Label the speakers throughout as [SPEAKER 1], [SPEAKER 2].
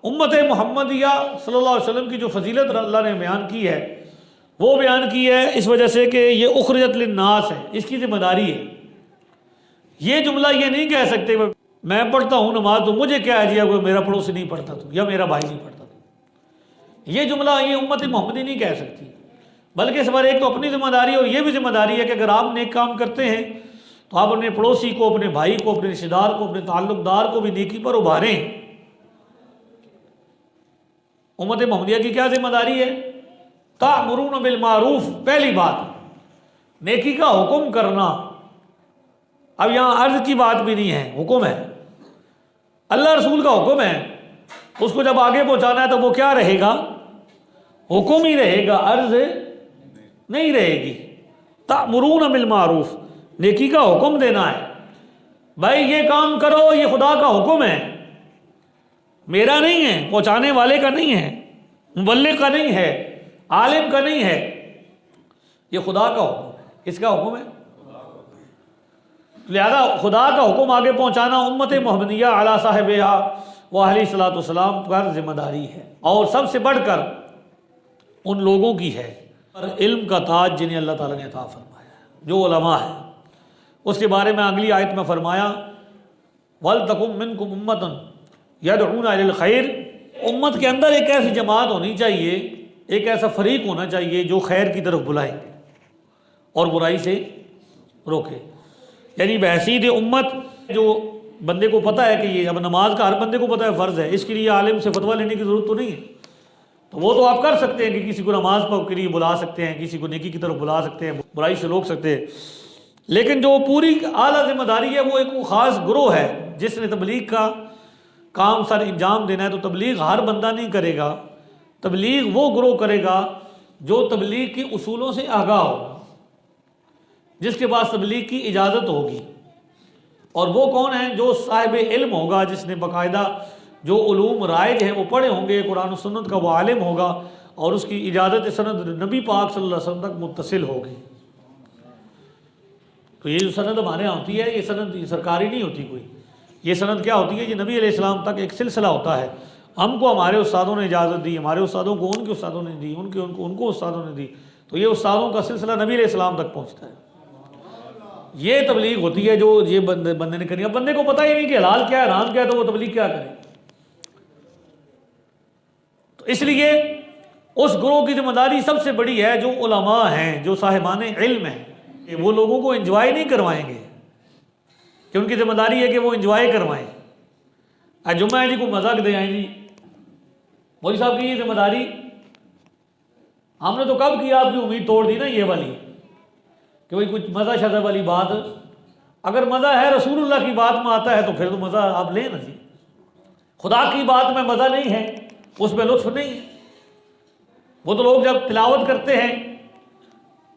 [SPEAKER 1] उम्मत मोहम्मदिया सल्लल्लाहु अलैहि वसल्लम की जो फजीलत अल्लाह ने बयान की है वो बयान की है इस वजह से कि ये उखरजत लिन्नास है, इसकी जिम्मेदारी है। ये जुमला ये नहीं कह सकते मैं पढ़ता हूँ नमाज तो मुझे क्या है कोई मेरा पड़ोसी नहीं पढ़ता तो या मेरा भाई नहीं पढ़ता तो, ये जुमला ये उम्मत मोहम्मदी नहीं कह सकती। बल्कि इस बार एक तो अपनी जिम्मेदारी और ये भी जिम्मेदारी है कि अगर आप नेक काम करते हैं तो आप अपने पड़ोसी को, अपने भाई को, अपने रिश्तेदार को, अपने ताल्लुकदार को भी नेकी पर उभारें। उम्मत मोहम्मदिया की क्या जिम्मेदारी है? तामुरून बिल मारूफ, पहली बात नेकी का हुक्म करना। अब यहाँ अर्ज की बात भी नहीं है, हुक्म है, अल्लाह रसूल का हुक्म है। उसको जब आगे पहुँचाना है तो वो क्या रहेगा? हुक्म ही रहेगा, अर्ज नहीं रहेगी। तामुरून बिल मारूफ, नेकी का हुक्म देना है। भाई ये काम करो, ये खुदा का हुक्म है, मेरा नहीं है, पहुंचाने वाले का नहीं है, मुबल्लिग का नहीं है, आलिम का नहीं है, ये खुदा का हुक्म है। किसका हुक्म है? लिहाजा खुदा का हुक्म आगे पहुंचाना उम्मत मोहम्मदिया अला साहिबिहा व अलैहिस्सलातु वस्सलाम पर जिम्मेदारी है। और सबसे बढ़कर उन लोगों की है और इल्म का ताज जिन्हें अल्लाह ताला ने अता फरमाया, जो उलमा है। उसके बारे में अगली आयत में फरमाया वल तकुम मिनकुम उम्मतन यदऊना इलल खैर, उम्मत के अंदर एक ऐसी जमात होनी चाहिए, एक ऐसा फरीक होना चाहिए जो खैर की तरफ बुलाए और बुराई से रोके। यानी बहसीद उम्मत, जो बंदे को पता है कि ये अब नमाज का हर बंदे को पता है फ़र्ज़ है, इसके लिए आलिम से फतवा लेने की ज़रूरत तो नहीं है। तो वो तो आप कर सकते हैं कि किसी को नमाज के लिए बुला सकते हैं, किसी को नेकी की तरफ बुला सकते हैं, बुराई से रोक सकते हैं। लेकिन जो पूरी आला जिम्मेदारी है वो एक ख़ास ग्रोह है जिसने तबलीग का काम सर इंजाम देना है। तो तबलीग हर बंदा नहीं करेगा, तबलीग वो ग्रोह करेगा जो तबलीग के उसूलों से आगाह होगा, जिसके पास तबलीग की इजाज़त होगी। और वो कौन है? जो साहिब इल्म होगा, जिसने बाकायदा जो उलूम राइज हैं वो पढ़े होंगे, कुरान और सुन्नत का वो आलिम होगा और उसकी इजाज़त सनद नबी पाक सल्लल्लाहु अलैहि वसल्लम तक मुत्तसिल होगी। तो ये जो सनद हमारे यहाँ होती है, ये सनद सरकारी नहीं होती कोई, ये सनद क्या होती है? ये नबी अलैहिस्सलाम तक एक सिलसिला होता है। हमको हमारे उस्तादों ने इजाज़त दी, हमारे उस्तादों को उनके उस्तादों ने दी, उनको उस्तादों ने दी, तो ये उस्तादों का सिलसिला नबी अलैहिस्सलाम तक पहुँचता है। ये तबलीग होती है जो ये बंदे ने करी। अब बंदे को पता ही नहीं कि हलाल क्या है, हराम क्या है, तो वो तबलीग क्या करे? तो इसलिए उस ग्रोह की जिम्मेदारी सबसे बड़ी है जो उलमा हैं, जो साहिबान इल्म हैं। वो लोगों को एंजॉय नहीं करवाएंगे कि उनकी जिम्मेदारी है कि वो एंजॉय करवाएं। आज जुम्मा है जी को मजाक दे आए जी, मौलवी साहब की ये जिम्मेदारी हमने तो कब की आपकी उम्मीद तोड़ दी ना ये वाली कि भाई कुछ मज़ा शज़ा वाली बात। अगर मज़ा है रसूलुल्लाह की बात में आता है तो फिर तो मज़ा आप लें ना जी। खुदा की बात में मज़ा नहीं है, उसमें लुत्फ नहीं है। वो तो लोग जब तिलावत करते हैं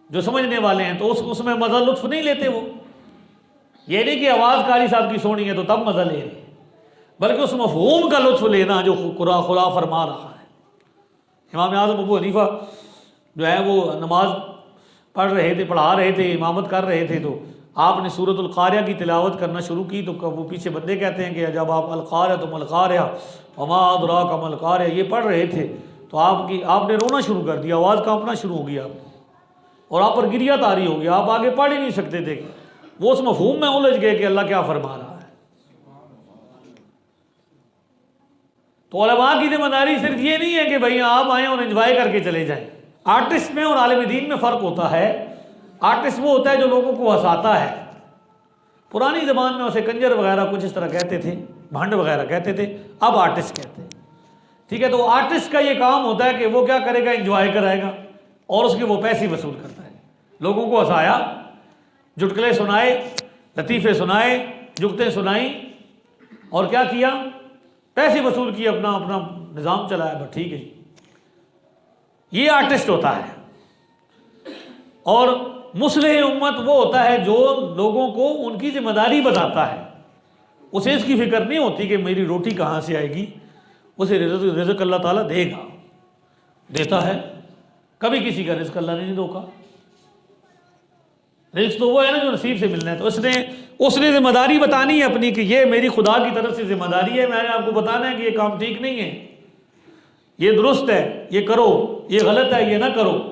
[SPEAKER 1] जो समझने वाले हैं तो उसमें मज़ा लुत्फ नहीं लेते। वो ये नहीं कि आवाज़ कारी साहब की सोनी है तो तब मज़ा ले रहे, बल्कि उस मफ़हूम का लुत्फ लेना जो खुदा फरमा रहा है। इमाम आज़म अबू हनीफा जो है वो नमाज पढ़ रहे थे, पढ़ा रहे थे, इमामत कर रहे थे, तो आपने सूरतुल कारिया की तिलावत करना शुरू की तो वो पीछे बंदे कहते हैं कि जब आप अलकारिया तो मलकारिया वमा अदराका मलकारिया ये पढ़ रहे थे तो आपने रोना शुरू कर दिया, आवाज़ कांपना शुरू हो गया और आप पर गिरिया तारी हो गया, आप आगे पढ़ ही नहीं सकते थे। वो उस मफहूम में उलझ गए कि अल्लाह क्या फरमा रहा है। तो उलमा की जिम्मेदारी सिर्फ ये नहीं है कि भाई आप आए और एंजॉय करके चले जाएं। आर्टिस्ट में और आलिम दीन में फ़र्क होता है। आर्टिस्ट वो होता है जो लोगों को हंसाता है। पुरानी ज़बान में उसे कंजर वगैरह कुछ इस तरह कहते थे, भंड वगैरह कहते थे, अब आर्टिस्ट कहते हैं। ठीक है, तो आर्टिस्ट का ये काम होता है कि वो क्या करेगा? एंजॉय कराएगा और उसके वो पैसे वसूल करता है। लोगों को हंसाया, जुटकले सुनाए, लतीफ़े सुनाए, जुगतें सुनाई और क्या किया? पैसे वसूल किए, अपना अपना निज़ाम चलाया। बस ठीक है, ये आर्टिस्ट होता है। और मुस्लिह उम्मत वो होता है जो लोगों को उनकी जिम्मेदारी बताता है। उसे इसकी फिक्र नहीं होती कि मेरी रोटी कहाँ से आएगी, उसे रिज़्क़ अल्लाह ताला देगा, देता है। कभी किसी का रिज़्क़ अल्लाह ने नहीं रोका। रिज़्क़ तो वो है ना जो नसीब से मिलना है। तो उसने जिम्मेदारी बतानी है अपनी कि ये मेरी खुदा की तरफ से जिम्मेदारी है, मैंने आपको बताना है कि ये काम ठीक नहीं है। ये दुरुस्त है, ये करो, ये गलत है, ये ना करो।